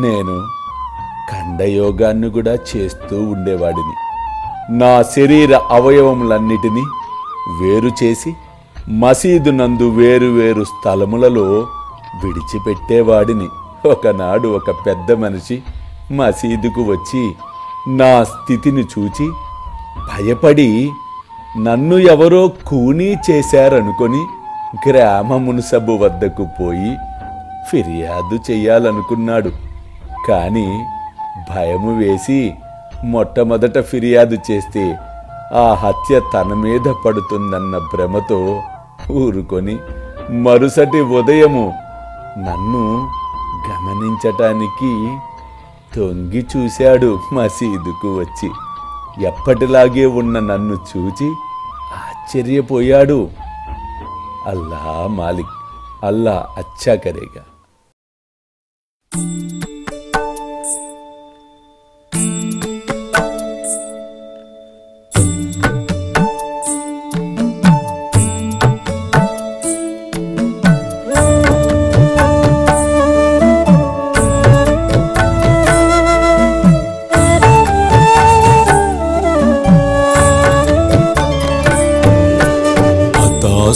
నేను ఖండయోగాన్ని కూడా చేస్తూ ఉండేవాడిని. నా శరీర అవయవములన్నిటినీ వేరు చేసి మసీదు నందు వేరు స్థలములలో విడిచిపెట్టేవాడిని. ఒకనాడు ఒక పెద్ద మనిషి మసీదుకు వచ్చి నా స్థితిని చూచి భయపడి నన్ను ఎవరో కూనీ చేశారనుకొని గ్రామ మున్సబు వద్దకు పోయి ఫిర్యాదు చెయ్యాలనుకున్నాడు. కానీ భయము వేసి మొట్టమొదట ఫిర్యాదు చేస్తే ఆ హత్య తన మీద పడుతుందన్న భ్రమతో ఊరుకొని మరుసటి ఉదయము నన్ను గమనించటానికి తొంగి చూశాడు. మసీదుకు వచ్చి ఎప్పటిలాగే ఉన్న నన్ను చూచి ఆశ్చర్యపోయాడు. అల్లా మాలిక్, అల్లా అచ్చా కరేగా.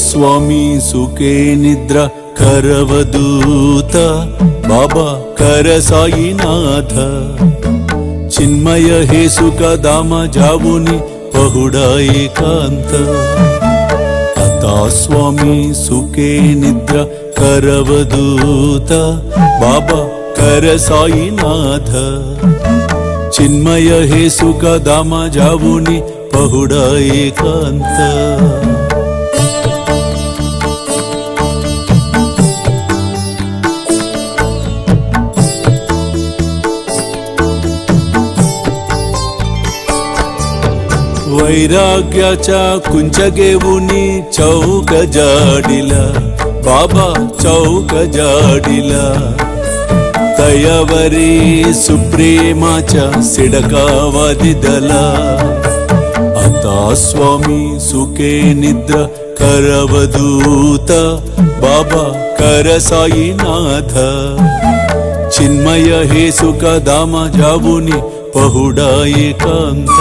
स्वामी सुखे निद्रा करवदूत बाबा कर साईनाथ चिन्मय हे सुख दाम जावुनि पहुडा एकांत अता स्वामी सुखे निद्रा करवदूत बाबा कर साईनाथ चिन्मय हे सुख दाम जावुनि पहुडा एकांत वैराग्याच्या कुंचगेवुनी चौक जाडिला बाबा चौक जाडिला तयावरी सुप्रेमाच्या सिडकावादिदला आता स्वामी सुखे निद्रा करवदूत बाबा कर साईनाथ चिन्मय हे सुख दाम जावुनि पहुडा एकांत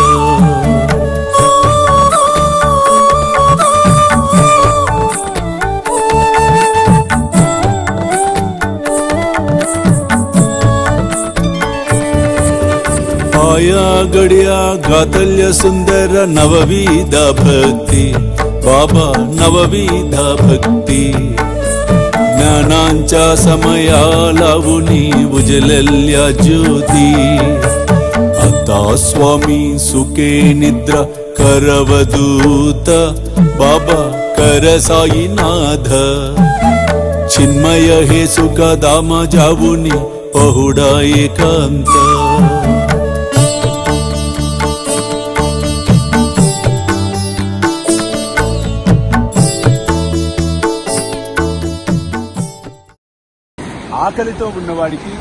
आया गड्या गातल्य सुंदर नवविधा भक्ति बाबा नवविधा भक्ति ज्ञानांच्या समया लावुनी उजलल्या ज्योती आता स्वामी सुखे निद्रा करवदूत बाबा कर साईनाथ चिन्मय हे सुख दाम जावुनी पहुडा एकांत ఆకలితో ఉన్నవాడికి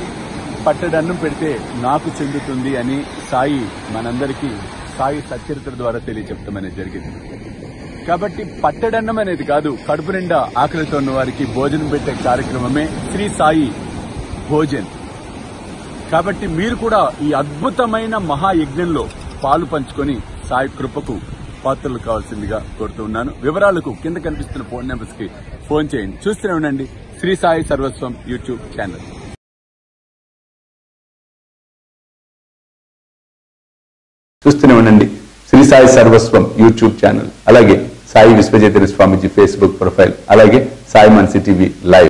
పట్టడన్నం పెడితే నాకు చెందుతుంది అని సాయి మనందరికీ సాయి సచ్చరిత్ర ద్వారా తెలియచెప్తాం అనేది జరిగింది. కాబట్టి పట్టడన్నం అనేది కాదు, కడుపు నిండా ఆకలితో ఉన్న వారికి భోజనం పెట్టే కార్యక్రమమే శ్రీ సాయి భోజన్. కాబట్టి మీరు కూడా ఈ అద్భుతమైన మహాయజ్ఞంలో పాలు పంచుకొని సాయి కృపకు పాత్రలు కావాల్సిందిగా కోరుతూ ఉన్నాను. వివరాలకు కింద కనిపిస్తున్న ఫోన్ నెంబర్స్ కి ఫోన్ చేయండి. చూస్తూనే ఉండండి శ్రీ సాయి సర్వస్వం యూట్యూబ్ ఛానల్. చూస్తూనే ఉండండి శ్రీ సాయి సర్వస్వం యూట్యూబ్ ఛానల్, అలాగే సాయి విశ్వజేతన స్వామీజీ ఫేస్బుక్ ప్రొఫైల్, అలాగే సాయి మనసి టీవీ లైవ్.